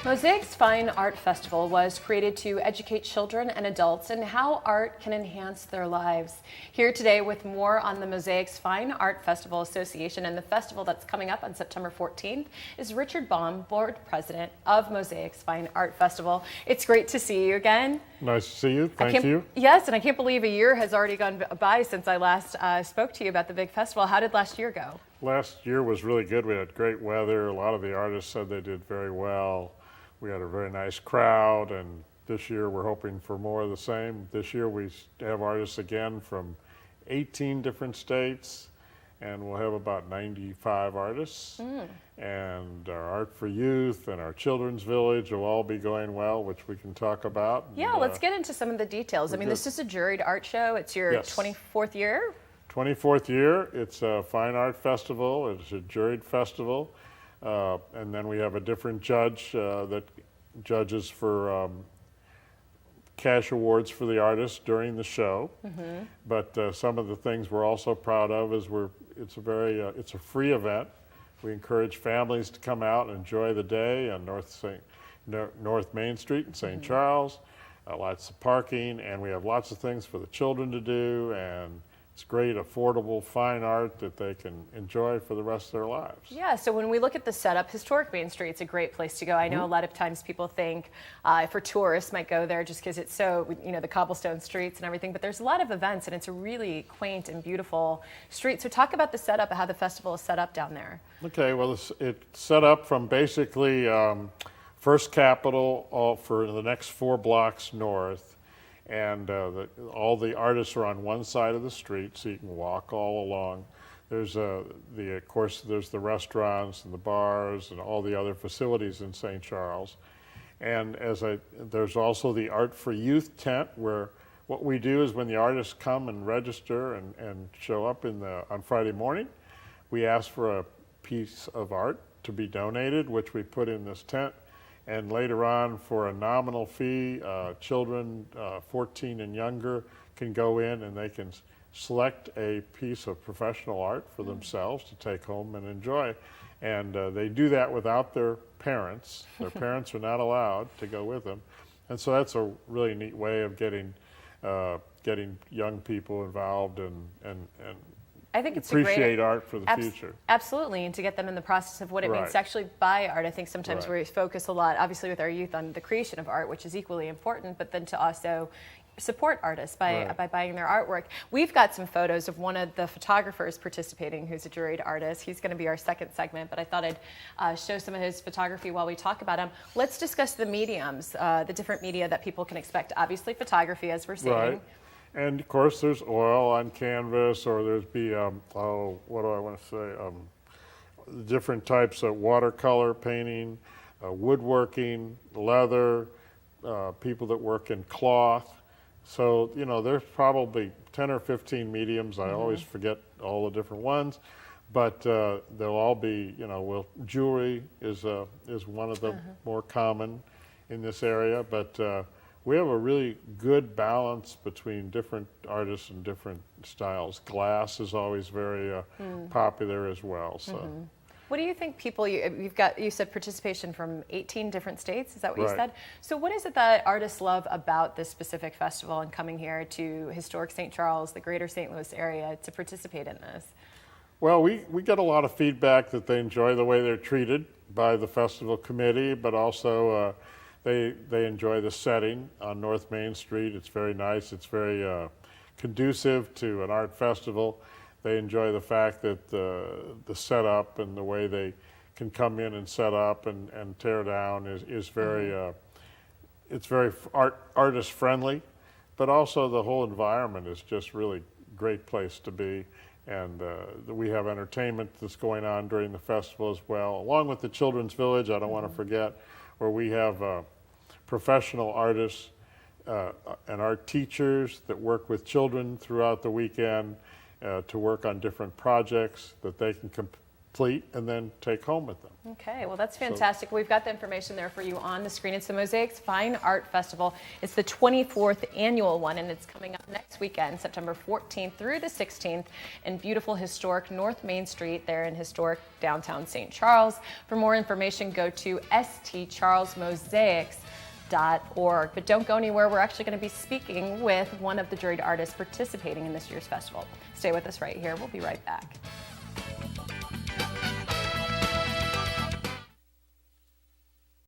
Mosaics Fine Art Festival was created to educate children and adults in how art can enhance their lives. Here today with more on the Mosaics Fine Art Festival Association and the festival that's coming up on September 14th is Richard Baum, Board President of Mosaics Fine Art Festival. It's great to see you again. Nice to see you. Thank you. Yes, and I can't believe a year has already gone by since I last spoke to you about the big festival. How did last year go? Last year was really good. We had great weather. A lot of the artists said they did very well. We had a very nice crowd, and this year we're hoping for more of the same. This year we have artists again from 18 different states, and we'll have about 95 artists. And our Art for Youth and our Children's Village will all be going well, which we can talk about. Yeah, let's get into some of the details. I mean, this is a juried art show. It's your 24th year? 24th year. It's a fine art festival. It's a juried festival. And then we have a different judge that judges for cash awards for the artists during the show. But some of the things we're also proud of is it's a free event. We encourage families to come out and enjoy the day on North Main Street in St. Charles. Lots of parking, and we have lots of things for the children to do, and it's great, affordable, fine art that they can enjoy for the rest of their lives. Yeah, so when we look at the setup, historic Main Street's a great place to go. I know a lot of times people think for tourists might go there just because it's so, the cobblestone streets and everything, but there's a lot of events and it's a really quaint and beautiful street. So talk about the setup, how the festival is set up down there. Okay, well, it's set up from basically First Capitol for the next 4 blocks north. And all the artists are on one side of the street, so you can walk all along. There's of course, there's the restaurants and the bars and all the other facilities in St. Charles. And there's also the Art for Youth tent, where what we do is when the artists come and register and show up on Friday morning, we ask for a piece of art to be donated, which we put in this tent. And later on, for a nominal fee, children 14 and younger can go in and they can select a piece of professional art for themselves to take home and enjoy. And they do that without their parents. Their parents are not allowed to go with them. And so that's a really neat way of getting young people involved and I think it's appreciate art for the future. Absolutely, and to get them in the process of what it means to actually buy art. I think sometimes we focus a lot, obviously with our youth, on the creation of art, which is equally important, but then to also support artists by buying their artwork. We've got some photos of one of the photographers participating who's a juried artist. He's going to be our second segment, but I thought I'd show some of his photography while we talk about him. Let's discuss the mediums, the different media that people can expect. Obviously photography, as we're seeing. Right. And of course, there's oil on canvas, or there's what do I want to say? Different types of watercolor painting, woodworking, leather, people that work in cloth. So, there's probably 10 or 15 mediums. I always forget all the different ones, but they'll all be, jewelry is one of the more common in this area, but we have a really good balance between different artists and different styles. Glass is always very popular as well. So, what do you think you said participation from 18 different states, is that what you said? So what is it that artists love about this specific festival and coming here to historic St. Charles, the greater St. Louis area, to participate in this? Well, we get a lot of feedback that they enjoy the way they're treated by the festival committee, but also they enjoy the setting on North Main Street. It's very nice. It's very conducive to an art festival. They enjoy the fact that the setup and the way they can come in and set up and tear down is very, it's very artist friendly, but also the whole environment is just really great place to be. And we have entertainment that's going on during the festival as well, along with the Children's Village, I don't want to forget, where we have professional artists and art teachers that work with children throughout the weekend to work on different projects that they can complete and then take home with them. Okay, well that's fantastic. We've got the information there for you on the screen. It's the Mosaics Fine Art Festival. It's the 24th annual one, and it's coming up next weekend, September 14th through the 16th in beautiful historic North Main Street there in historic downtown St. Charles. For more information, go to stcharlesmosaics.org. But don't go anywhere. We're actually going to be speaking with one of the juried artists participating in this year's festival. Stay with us right here. We'll be right back.